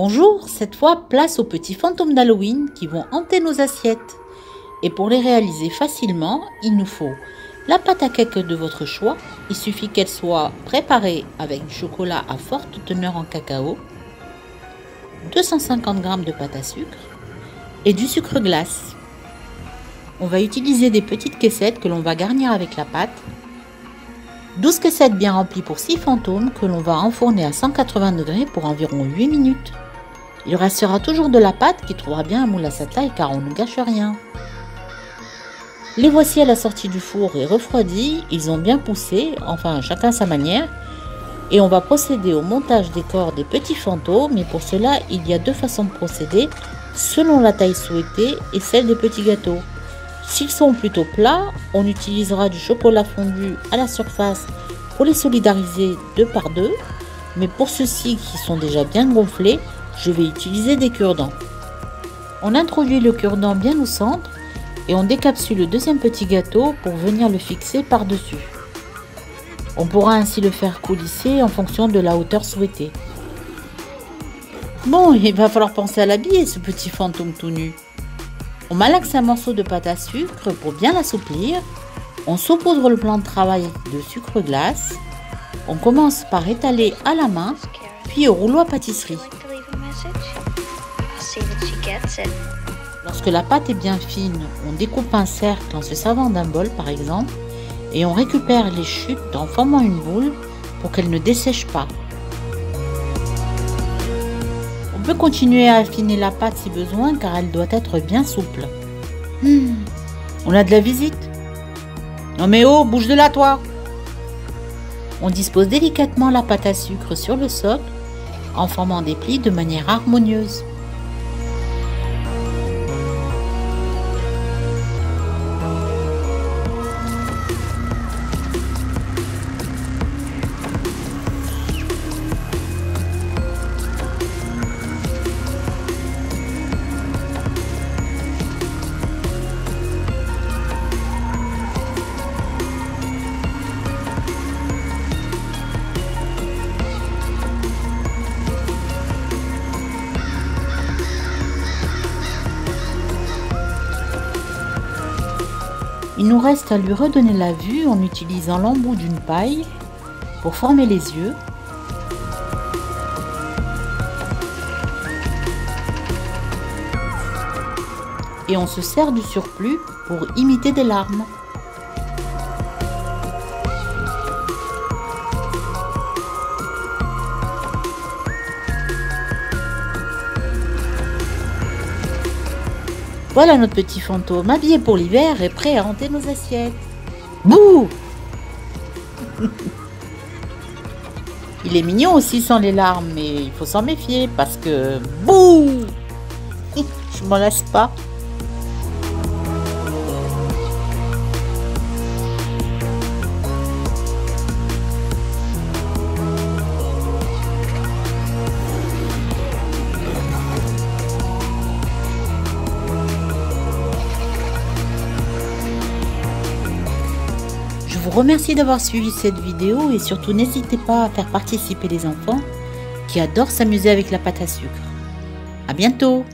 Bonjour, cette fois place aux petits fantômes d'Halloween qui vont hanter nos assiettes. Et pour les réaliser facilement, il nous faut la pâte à cake de votre choix. Il suffit qu'elle soit préparée avec du chocolat à forte teneur en cacao, 250 g de pâte à sucre et du sucre glace. On va utiliser des petites caissettes que l'on va garnir avec la pâte. 12 caissettes bien remplies pour 6 fantômes que l'on va enfourner à 180 degrés pour environ 8 minutes. Il restera toujours de la pâte qui trouvera bien un moule à sa taille car on ne gâche rien. Les voici à la sortie du four et refroidis, ils ont bien poussé, enfin chacun sa manière. Et on va procéder au montage des corps des petits fantômes, et pour cela il y a deux façons de procéder selon la taille souhaitée et celle des petits gâteaux. S'ils sont plutôt plats, on utilisera du chocolat fondu à la surface pour les solidariser 2 par 2. Mais pour ceux-ci qui sont déjà bien gonflés, je vais utiliser des cure-dents. On introduit le cure-dent bien au centre et on décapsule le deuxième petit gâteau pour venir le fixer par-dessus. On pourra ainsi le faire coulisser en fonction de la hauteur souhaitée. Bon, il va falloir penser à l'habiller, ce petit fantôme tout nu. On malaxe un morceau de pâte à sucre pour bien l'assouplir. On saupoudre le plan de travail de sucre glace. On commence par étaler à la main, puis au rouleau à pâtisserie. Lorsque la pâte est bien fine, on découpe un cercle en se servant d'un bol par exemple, et on récupère les chutes en formant une boule pour qu'elle ne dessèche pas. On peut continuer à affiner la pâte si besoin car elle doit être bien souple. On a de la visite. Non mais oh, bouge de là toi. On dispose délicatement la pâte à sucre sur le socle en formant des plis de manière harmonieuse. Il nous reste à lui redonner la vue en utilisant l'embout d'une paille pour former les yeux. Et on se sert du surplus pour imiter des larmes. Voilà notre petit fantôme habillé pour l'hiver et prêt à hanter nos assiettes. Bouh! Il est mignon aussi sans les larmes, mais il faut s'en méfier parce que... Bouh! Je m'en lasse pas. Je vous remercie d'avoir suivi cette vidéo et surtout n'hésitez pas à faire participer les enfants qui adorent s'amuser avec la pâte à sucre. À bientôt!